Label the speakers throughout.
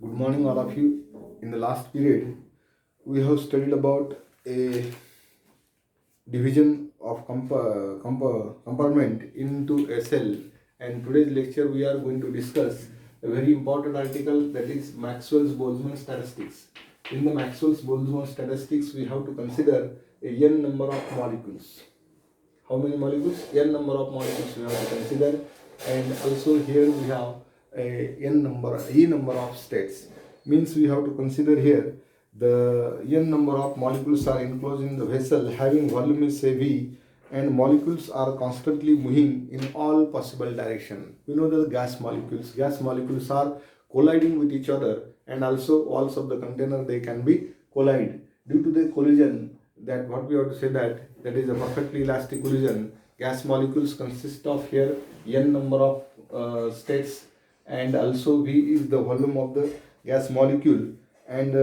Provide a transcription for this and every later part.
Speaker 1: Good morning, all of you. In the last period, we have studied about a division of compartment into a cell, and today's lecture we are going to discuss a very important article, that is Maxwell's-Boltzmann statistics. In the Maxwell's-Boltzmann statistics, we have to consider a n number of molecules. How many molecules? N number of molecules we have to consider, and also here we have a e number of states. Means we have to consider here the n number of molecules are enclosed in the vessel having volume is V, and molecules are constantly moving in all possible direction. We know the gas molecules are colliding with each other, and also walls of the container they can be collide. Due to the collision, that what we have to say that is a perfectly elastic collision. Gas molecules consist of here n number of states, and also V is the volume of the gas molecule, and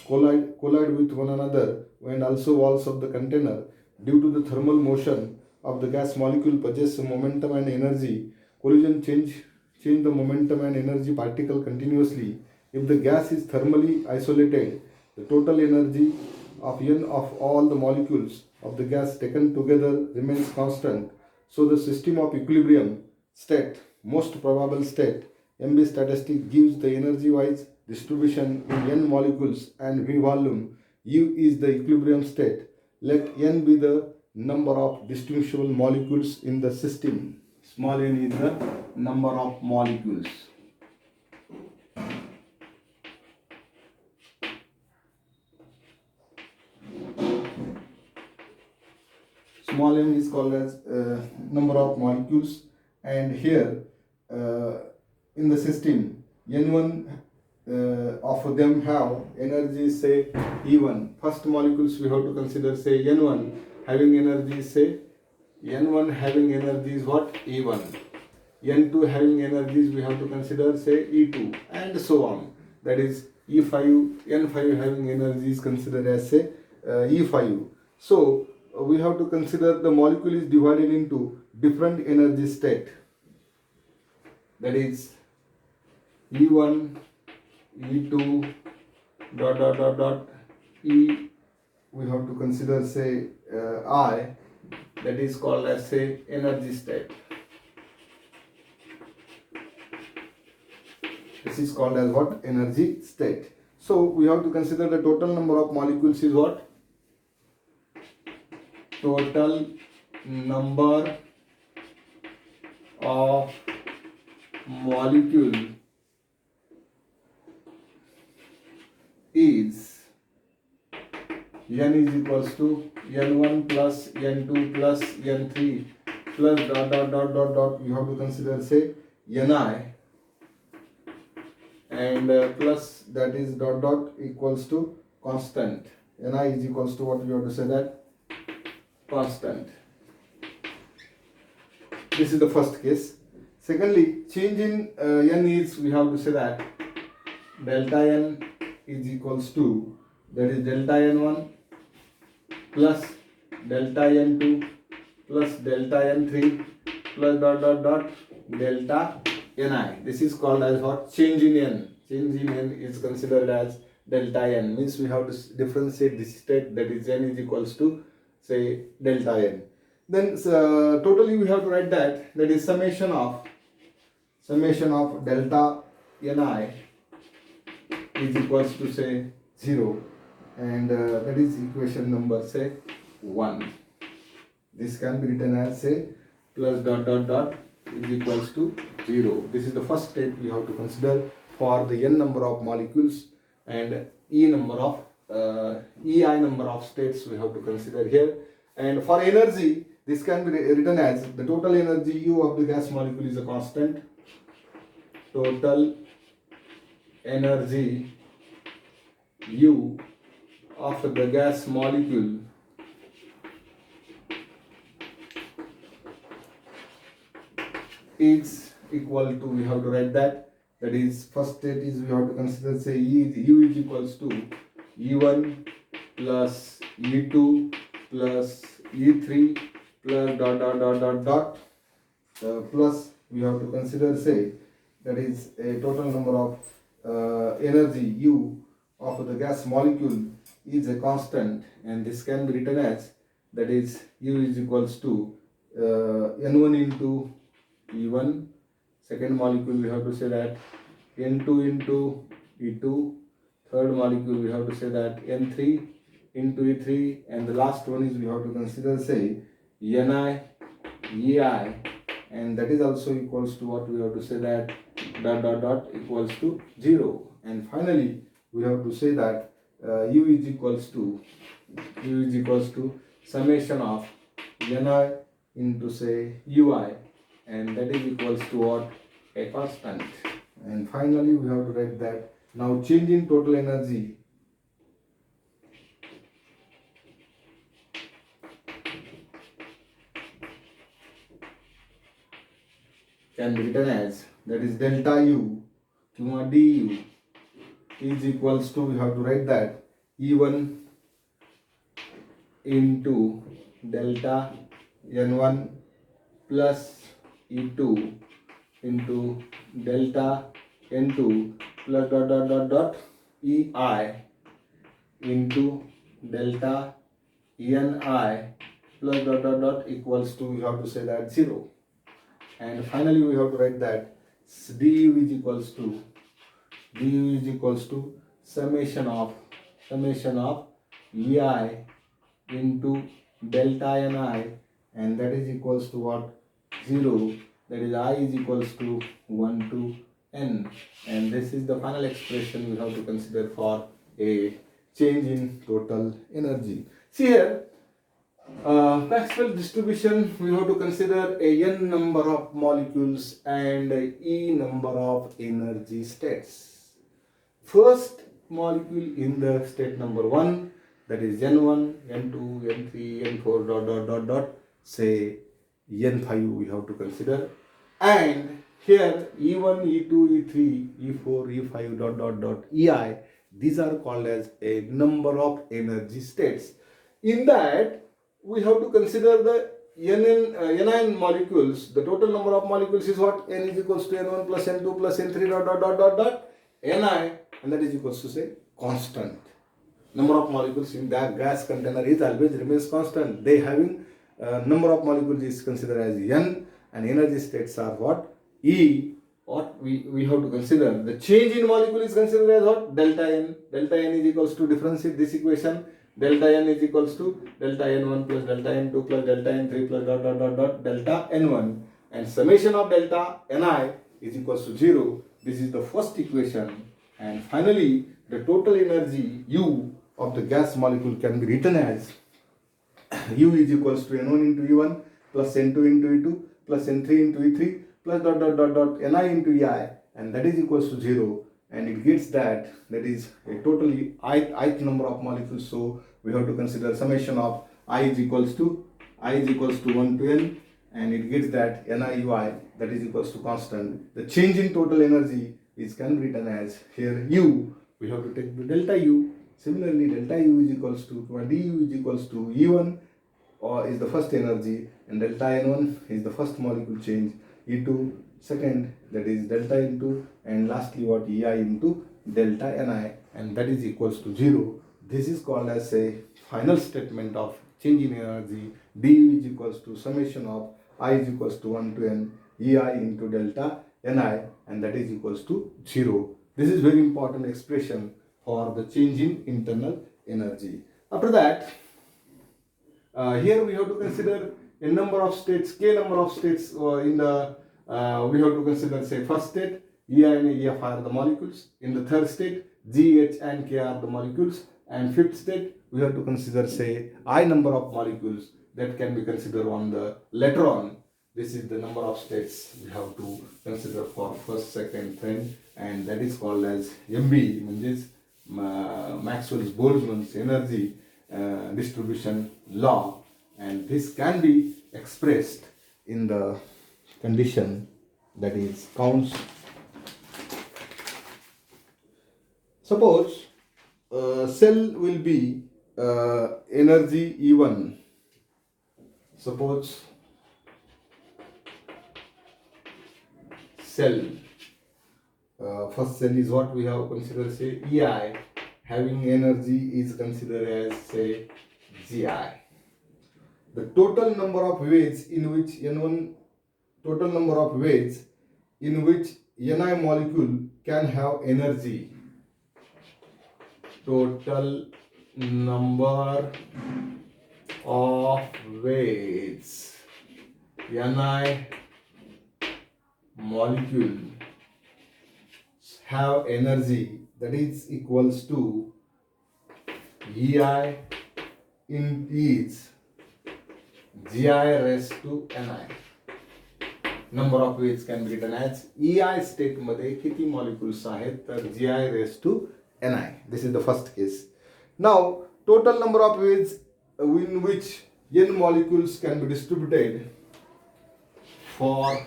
Speaker 1: collide with one another, and also walls of the container. Due to the thermal motion of the gas molecule possess momentum and energy, collision change the momentum and energy particle continuously. If the gas is thermally isolated, the total energy of n of all the molecules of the gas taken together remains constant. So the system of equilibrium state, most probable state, M.B.Statistics gives the energy-wise distribution in n molecules and V volume. U is the equilibrium state. Let n be the number of distinguishable molecules in the system. Small n is the number of molecules. Small m is called as number of molecules, and here in the system n1 of them have energy say E1. First molecules we have to consider say n1 having energy say n1 having energy is what? E1. n2 having energies we have to consider say E2, and so on. That is E5, n5 having energy is considered as say E5. So we have to consider the molecule is divided into different energy state, that is E1, E2, dot E. We have to consider say I, that is called as say energy state. This is called as what? Energy state. So we have to consider the total number of molecules is what? Total number of molecule is n is equals to n1 plus n2 plus n3 plus dot. We have to consider say ni, and plus that is dot equals to constant. Ni is equals to what we have to say that? Constant. This is the first case. Secondly, change in n is, we have to say that delta n is equals to, that is delta n1 plus delta n2 plus delta n3 plus dot delta ni. This is called as what? Change in n. Change in n is considered as delta n. Means we have to differentiate this state, that is n is equals to say delta n. Then totally we have to write that is summation of delta ni is equals to say 0, and that is equation number say 1. This can be written as say plus dot is equals to 0. This is the first state we have to consider for the n number of molecules, and E number of EI number of states we have to consider here. And for energy, this can be written as the total energy U of the gas molecule is a constant. Total energy U of the gas molecule is equal to, we have to write that is first state is we have to consider say U is equals to E1 plus E2 plus E3 plus dot plus we have to consider say that is a total number of energy U of the gas molecule is a constant, and this can be written as, that is, U is equals to N1 into E1. Second molecule we have to say that N2 into E2. Third molecule we have to say that N3 into E3, and the last one is we have to consider, say, Ni, Ei, and that is also equals to what we have to say that dot dot dot equals to 0. And finally we have to say that U is equals to summation of Ni into, say, Ui, and that is equals to what? A constant. And finally we have to write that now change in total energy can be written as, that is, delta U du is equals to, we have to write that E1 into delta N1 plus E2 into delta N2 plus dot dot dot dot EI into delta ENI plus dot dot dot equals to, we have to say that 0. And finally we have to write that du is equals to summation of EI into delta Ni, and that is equals to what? 0. That is, I is equals to 1 to n, and this is the final expression we have to consider for a change in total energy. See here, Maxwell distribution, we have to consider a n number of molecules and a e number of energy states. First molecule in the state number 1, that is N1, N2, N3, N4 dot dot dot dot, say N5 we have to consider, and here E1, E2, E3, E4, E5 dot dot dot EI, these are called as a number of energy states. In that we have to consider the Ni molecules. The total number of molecules is what? N is equals to N1 plus N2 plus N3 dot dot dot dot dot Ni, and that is equals to, say, constant. Number of molecules in that gas container is always remains constant. They having number of molecules is considered as N, and energy states are what? E. What we have to consider, the change in molecule is considered as what? Delta N. Delta N is equals to, differentiate this equation, delta N is equals to delta N1 plus delta N2 plus delta N3 plus dot dot dot dot delta N1, and summation of delta Ni is equals to 0. This is the first equation. And finally the total energy U of the gas molecule can be written as U is equals to N1 into E1 plus N2 into E2 plus N3 into E3 plus dot dot dot dot Ni into Ei, and that is equals to 0, and it gets that is a totally ith number of molecules. So we have to consider summation of I is equals to 1 to n, and it gets that NiUi, that is equals to constant. The change in total energy is can be written as, here U, we have to take the delta U. Similarly, delta U is equals to du is equals to E1, or is the first energy, and delta N1 is the first molecule change, E2 second, that is delta N2, and lastly what? Ei into delta Ni, and that is equals to 0. This is called as a final statement of change in energy. du is equals to summation of I is equals to 1 to n Ei into delta Ni, and that is equals to 0. This is very important expression for the change in internal energy. After that, here we have to consider a number of states, k number of states in the, we have to consider, say, first state, E and EF are the molecules. In the third state, G, H and K are the molecules. And fifth state, we have to consider, say, I number of molecules that can be considered on the later on. This is the number of states we have to consider for first, second, third, and that is called as MB, means Maxwell's Boltzmann's energy distribution law, and this can be expressed in the condition, that is counts. Suppose cell will be energy E1. Suppose cell first cell is what we have considered, say EI. Having energy is considered as, say, GI. The total number of ways in which Ni molecule can have energy. Total number of ways Ni molecule have energy, that is equals to EI in is GI raised to Ni. Number of ways can be written as EI state मध्ये किती molecules आहेत तर GI raised to Ni. This is the first case. Now total number of ways in which N molecules can be distributed for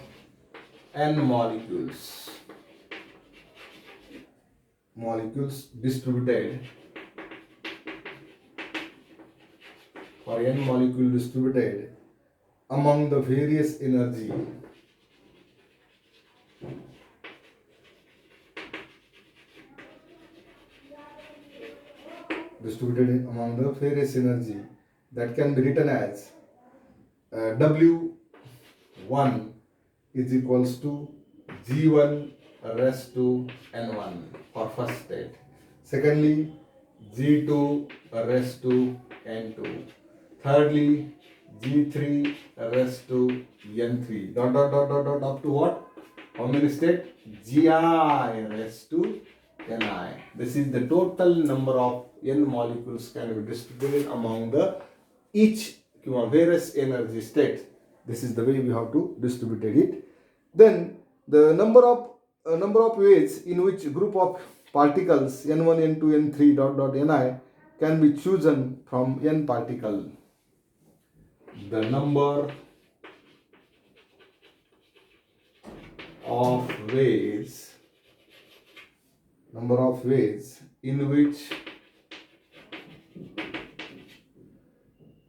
Speaker 1: N molecules distributed for N molecule distributed among the various energy that can be written as W1 is equals to G1 raised to N1 for first state. Secondly, G2 raised to N2. Thirdly, G3 raised to N3. Dot up to what? How many states? Gi raised to Ni. This is the total number of N molecules can be distributed among the each various energy states. This is the way we have to distribute it. Then the number of ways in which group of particles N1, N2, N3 Ni can be chosen from N particle. The number of ways in which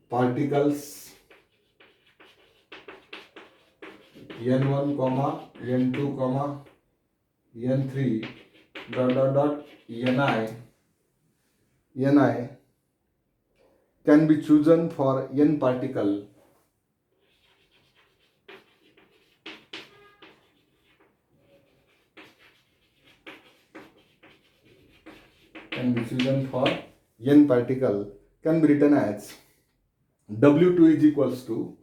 Speaker 1: particles N1, N2, N3 Ni can be chosen for N particle. Can be written as W2 is equals to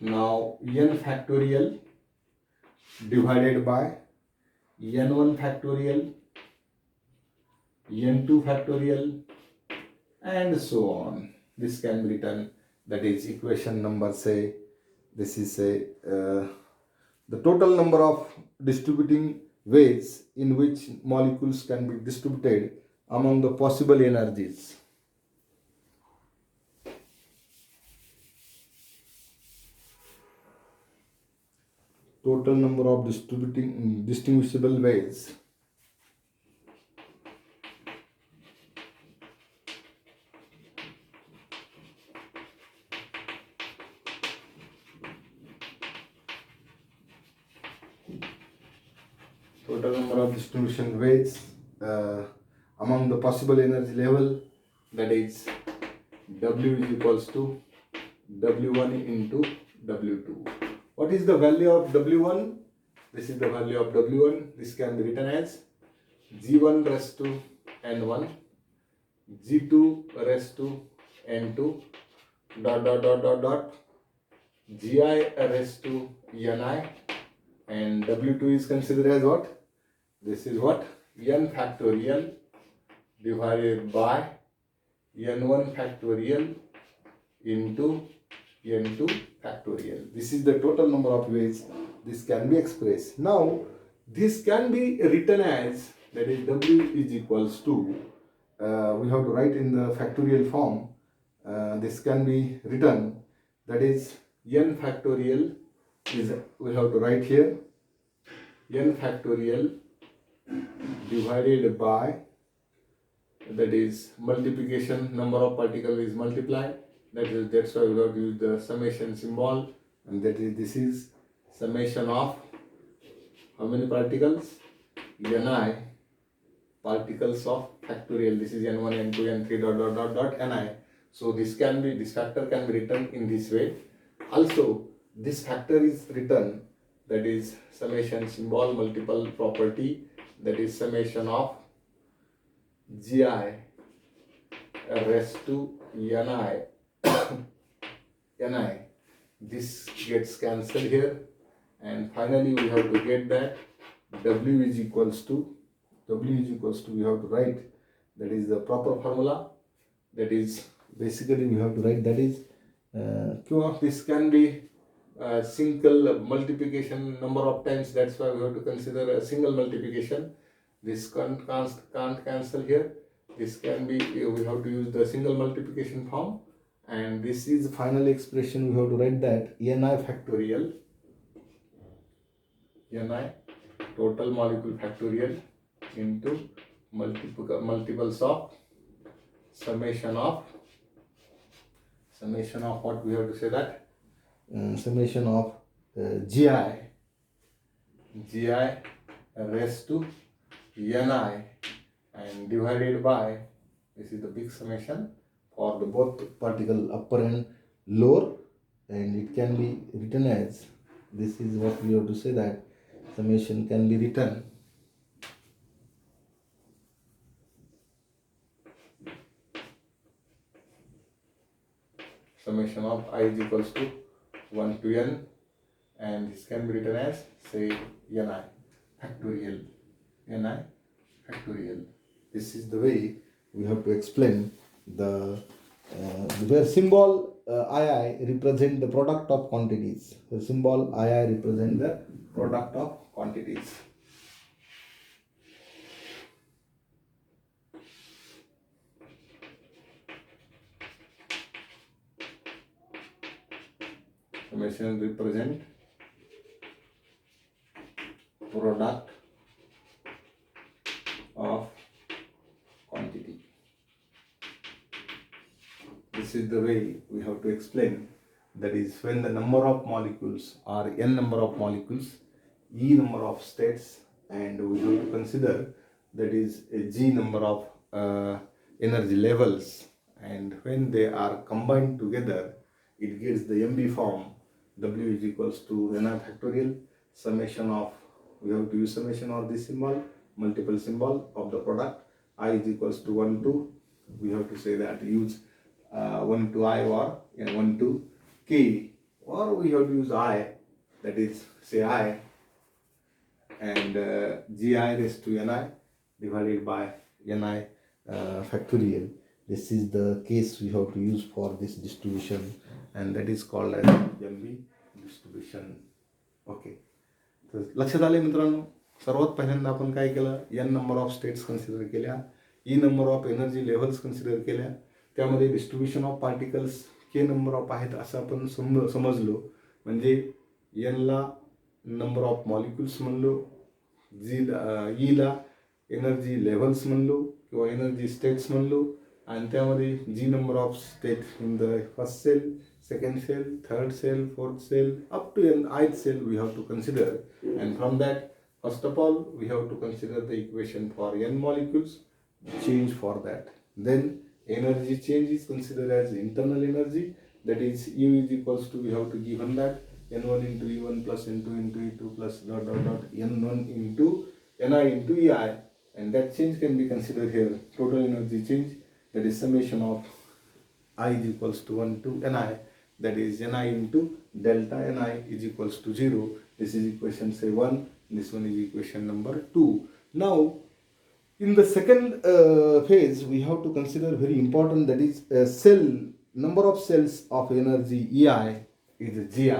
Speaker 1: now N factorial divided by N1 factorial, N2 factorial, and so on. This can be written, that is equation number, say, this is the total number of distributing ways in which molecules can be distributed among the possible energies. Total number of distinguishable ways among the possible energy level, that is W is equals to W1 into W2. What is the value of W1? This is the value of W1. This can be written as G1 raised to N1, G2 raised to N2, Gi raised to Ni, and W2 is considered as what? This is what? N factorial divided by N1 factorial into N2 factorial. This is the total number of ways this can be expressed. Now, this can be written as, that is W is equals to, we have to write in the factorial form. This can be written, that is N factorial is, we have to write here, N factorial divided by, that is multiplication, number of particles is multiplied. That's why we have to use the summation symbol, and that is, this is summation of how many particles? Ni particles of factorial. This is n1, n2, n3 dot dot dot dot ni. So this factor can be written in this way. Also, this factor is written, that is summation symbol multiple property, that is summation of gi raised to ni. This gets cancelled here, and finally we have to get that w is equals to we have to write, that is the proper formula, that is basically we have to write, that is this can be single multiplication number of times, that's why we have to consider a single multiplication. This can't cancel here, this can be, we have to use the single multiplication form, and this is the final expression. We have to write that ni factorial, ni total molecule factorial into multiples of summation of what we have to say, that summation of gi raised to ni and divided by, this is the big summation for the both particle upper and lower, and it can be written as, this is what we have to say, that summation can be written summation of I is equals to 1 to n, and this can be written as, say, ni factorial. This is the way we have to explain the where symbol II represent the product of quantities. The symbol II represent the product of quantities. Summation represent product of quantity. This is the way we have to explain, that is when the number of molecules are n number of molecules, e number of states, and we have to consider, that is a g number of energy levels, and when they are combined together, it gets the MB form. W is equals to ni factorial summation of, we have to use summation of this symbol, multiple symbol of the product. I is equals to 1 to, we have to say that use 1 to I, or 1 to k, or we have to use I, that is say I, and gi raised to ni divided by ni factorial. This is the case we have to use for this distribution, and that is called as MB distribution. Okay, तर लक्षात आले मित्रांनो, सर्वात पहिल्यांदा आपण काय केलं, n number of states consider केल्या, E number of energy levels consider केल्या, त्यामध्ये distribution of particles k number of आहेत असं आपण समजलो. म्हणजे nला नंबर ऑफ मॉलिक्युल्स म्हणलो, ईला एनर्जी लेव्हल्स म्हणलो किंवा एनर्जी स्टेट्स म्हणलो, and त्यामध्ये g number of states in the first cell, second cell, third cell, fourth cell, up to an ith cell we have to consider, and from that, first of all, we have to consider the equation for n molecules, change for that. Then energy change is considered as internal energy, that is U is equals to, we have to given that n1 into E1 plus n2 into E2 plus dot dot dot n1 into ni into ei, and that change can be considered here, total energy change, that is summation of I is equals to 1 to ni, that is ni into delta ni is equals to 0. This is equation say 1, this one is equation number 2. Now in the second phase we have to consider very important, that is cell number of cells of energy ei is gi.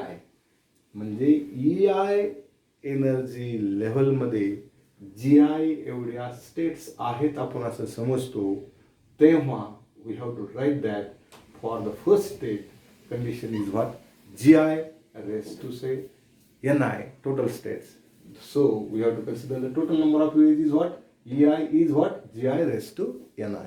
Speaker 1: म्हणजे ei energy लेव्हलमध्ये जी आय एवढ्या states आहेत आपण असं समजतो, तेव्हा we have to write that for the first state condition is what, gi raised to say ni total states. So we have to consider the total number of waves is what, ei is what, gi raised to ni.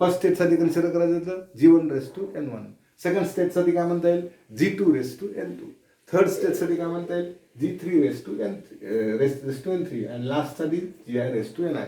Speaker 1: First state साठी consider करायचं तर g1 raised to n1, second state साठी काय म्हणता येईल g2 raised to n2, third state साठी काय म्हणता येईल G3 raised to n raised to n3, and last study Gi raised to ni.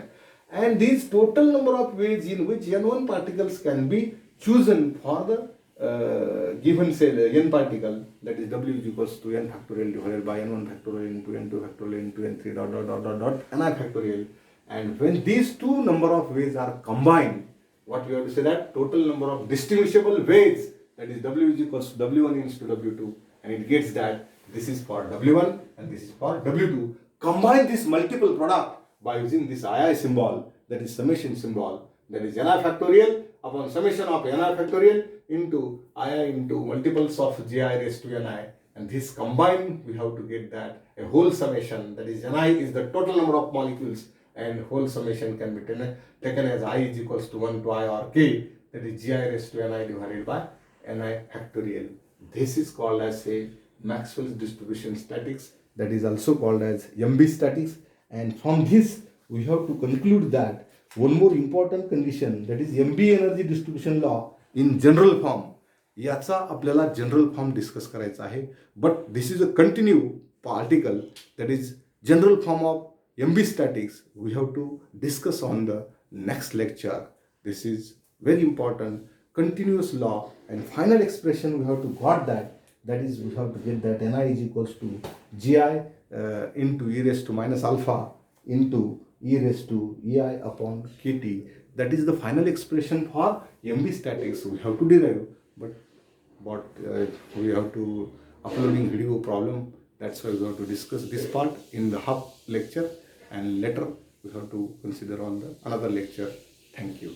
Speaker 1: And these total number of ways in which n1 particles can be chosen for the given cell n particle, that is W is equals to n factorial divided by n1 factorial into n2 factorial into n3 dot dot dot dot dot ni factorial. And when these two number of ways are combined, what we have to say, that total number of distinguishable ways, that is W is equals to W1 into W2, and it gets that this is for W1 and this is for W2. Combine this multiple product by using this II symbol, that is summation symbol, that is ni factorial upon summation of ni factorial into I into multiples of Gi raised to ni, and this combined we have to get that a whole summation, that is ni is the total number of molecules, and whole summation can be taken as I is equals to 1 to I or k, that is Gi raised to ni divided by ni factorial. This is called as a Maxwell's distribution statics, that is also called as M.B.Statics. And from this we have to conclude that one more important condition, that is M.B. energy distribution law in general form, याचा आपल्याला general form discuss करायचा आहे. But this is a continue article, that is general form of M.B.Statics. We have to discuss on the next lecture. This is very important continuous law, and final expression we have to got that is we have to get that ni is equals to Gi into e raised to minus alpha into e raised to ei upon kt. That is the final expression for M.B.Statics. We have to derive, but we have to uploading video problem. That's why we have to discuss this part in the half lecture, and later we have to consider on the another lecture. Thank you.